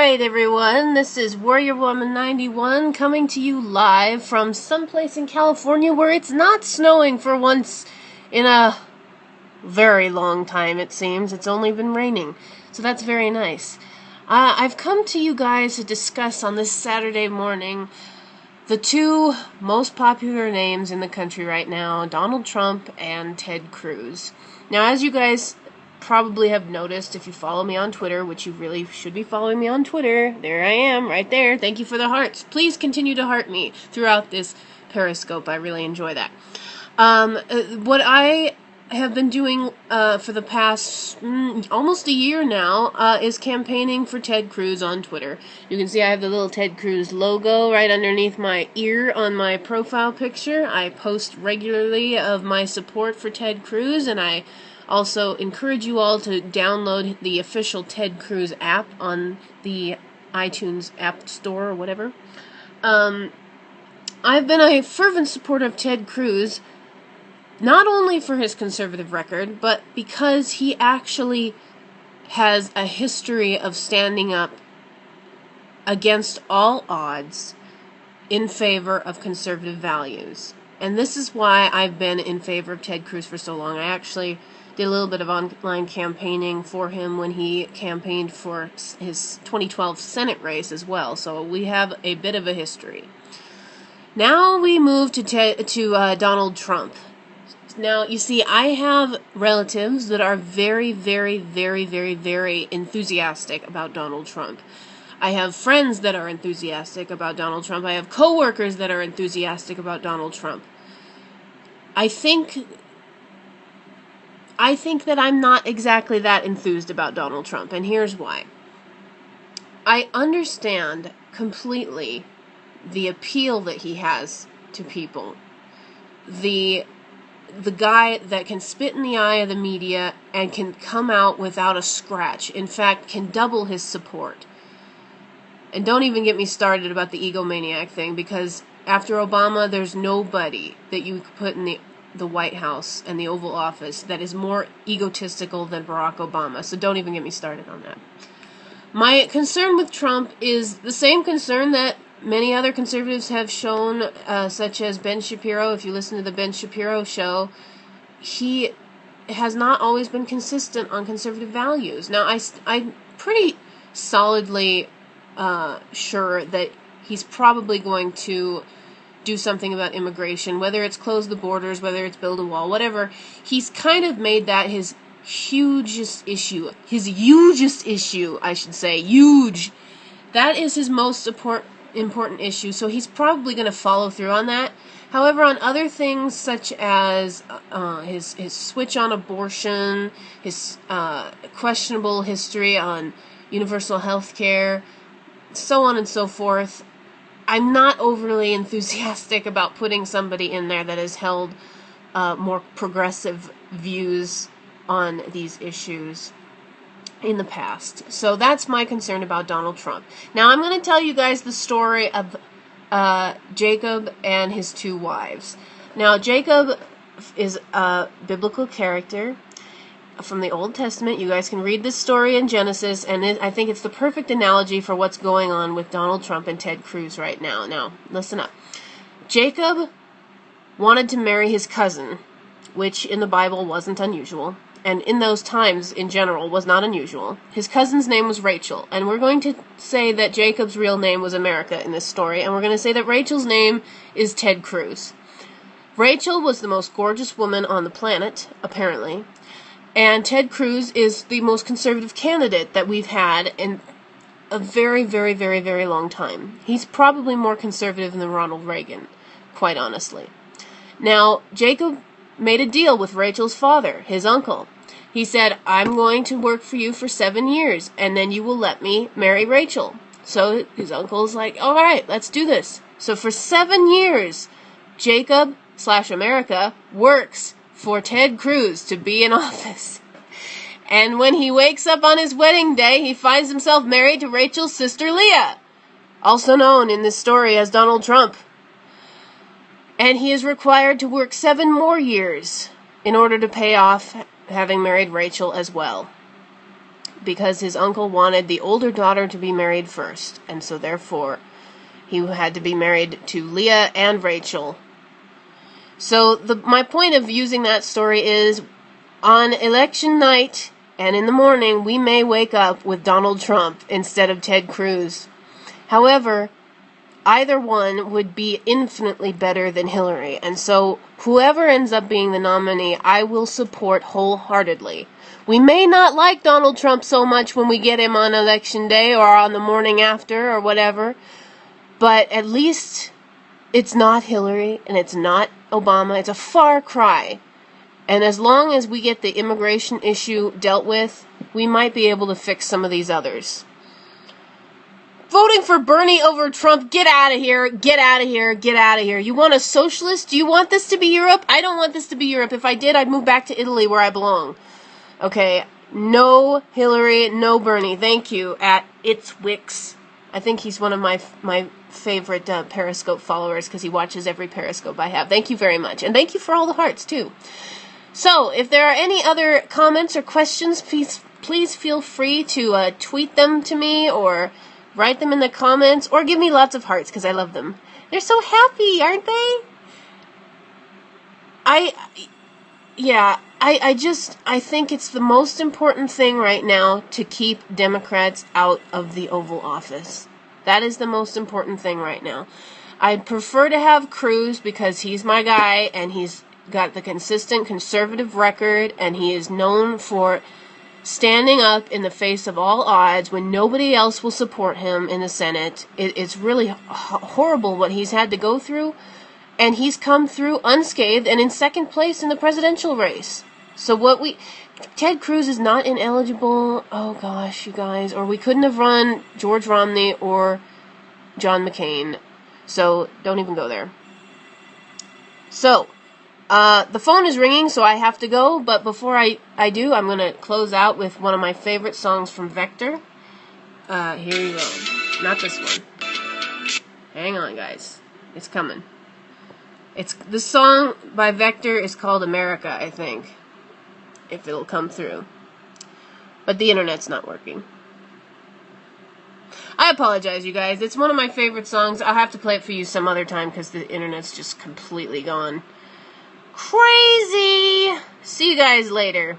Alright everyone, this is Warrior Woman 91 coming to you live from someplace in California where it's not snowing for once in a very long time, it seems. It's only been raining, so that's very nice. I've come to you guys to discuss on this Saturday morning the two most popular names in the country right now, Donald Trump and Ted Cruz. Now, as you guys probably have noticed if you follow me on Twitter, which you really should be following me on Twitter, there I am, right there. Thank you for the hearts. Please continue to heart me throughout this Periscope. I really enjoy that. What I have been doing for the past almost a year now is campaigning for Ted Cruz on Twitter. You can see I have the little Ted Cruz logo right underneath my ear on my profile picture. I post regularly of my support for Ted Cruz, and I also encourage you all to download the official Ted Cruz app on the iTunes App Store or whatever. I've been a fervent supporter of Ted Cruz, not only for his conservative record, but because he actually has a history of standing up against all odds in favor of conservative values. And this is why I've been in favor of Ted Cruz for so long. I actually did a little bit of online campaigning for him when he campaigned for his 2012 Senate race as well, so we have a bit of a history. Now we move to Donald Trump. Now, you see, I have relatives that are very, very, very, very, very enthusiastic about Donald Trump. I have friends that are enthusiastic about Donald Trump. I have coworkers that are enthusiastic about Donald Trump. I think that I'm not exactly that enthused about Donald Trump, and here's why. I understand completely the appeal that he has to people. The guy that can spit in the eye of the media and can come out without a scratch. In fact, can double his support. And don't even get me started about the egomaniac thing, because after Obama, there's nobody that you could put in the White House and the Oval Office that is more egotistical than Barack Obama, so don't even get me started on that. My concern with Trump is the same concern that many other conservatives have shown, such as Ben Shapiro. If you listen to the Ben Shapiro show, he has not always been consistent on conservative values. Now, I'm pretty solidly sure that he's probably going to do something about immigration, whether it's close the borders, whether it's build a wall, whatever. He's kind of made that his hugest issue, I should say, huge. That is his most important issue, so he's probably going to follow through on that. However, on other things such as his switch on abortion, his questionable history on universal health care, so on and so forth, I'm not overly enthusiastic about putting somebody in there that has held more progressive views on these issues in the past. So that's my concern about Donald Trump. Now I'm going to tell you guys the story of Jacob and his two wives. Now Jacob is a biblical character from the Old Testament. You guys can read this story in Genesis, and I think it's the perfect analogy for what's going on with Donald Trump and Ted Cruz right now. Now, listen up. Jacob wanted to marry his cousin, which in the Bible wasn't unusual, and in those times, in general, was not unusual. His cousin's name was Rachel, and we're going to say that Jacob's real name was America in this story, and we're going to say that Rachel's name is Ted Cruz. Rachel was the most gorgeous woman on the planet, apparently, and Ted Cruz is the most conservative candidate that we've had in a very, very, very, very long time. He's probably more conservative than Ronald Reagan, quite honestly. Now, Jacob made a deal with Rachel's father, his uncle. He said, I'm going to work for you for 7 years, and then you will let me marry Rachel. So his uncle's like, all right, let's do this. So for 7 years, Jacob/America works for Ted Cruz to be in office. And when he wakes up on his wedding day, he finds himself married to Rachel's sister Leah, also known in this story as Donald Trump. And he is required to work 7 more years in order to pay off having married Rachel as well. because his uncle wanted the older daughter to be married first, and so therefore he had to be married to Leah and Rachel. So my point of using that story is, on election night and in the morning, we may wake up with Donald Trump instead of Ted Cruz. However, either one would be infinitely better than Hillary, and so whoever ends up being the nominee, I will support wholeheartedly. We may not like Donald Trump so much when we get him on election day or on the morning after or whatever, but at least it's not Hillary and it's not Obama. It's a far cry. And as long as we get the immigration issue dealt with, we might be able to fix some of these others. Voting for Bernie over Trump, get out of here, get out of here, get out of here. You want a socialist? Do you want this to be Europe? I don't want this to be Europe. If I did, I'd move back to Italy where I belong. Okay, no Hillary, no Bernie. Thank you, at Itzwix. I think he's one of my favorite Periscope followers because he watches every Periscope I have. Thank you very much. And thank you for all the hearts, too. So, if there are any other comments or questions, please feel free to tweet them to me or write them in the comments, or give me lots of hearts, because I love them. They're so happy, aren't they? I think it's the most important thing right now to keep Democrats out of the Oval Office. That is the most important thing right now. I'd prefer to have Cruz, because he's my guy, and he's got the consistent conservative record, and he is known for standing up in the face of all odds when nobody else will support him in the Senate. It's really horrible what he's had to go through, and he's come through unscathed and in second place in the presidential race. So Ted Cruz is not ineligible. Oh gosh, you guys. Or we couldn't have run George Romney or John McCain. So don't even go there. So, the phone is ringing, so I have to go, but before I do, I'm going to close out with one of my favorite songs from Vector. Here you go. Not this one. Hang on, guys. It's coming. The song by Vector is called America, I think, if it'll come through. But the internet's not working. I apologize, you guys. It's one of my favorite songs. I'll have to play it for you some other time because the internet's just completely gone crazy. See you guys later.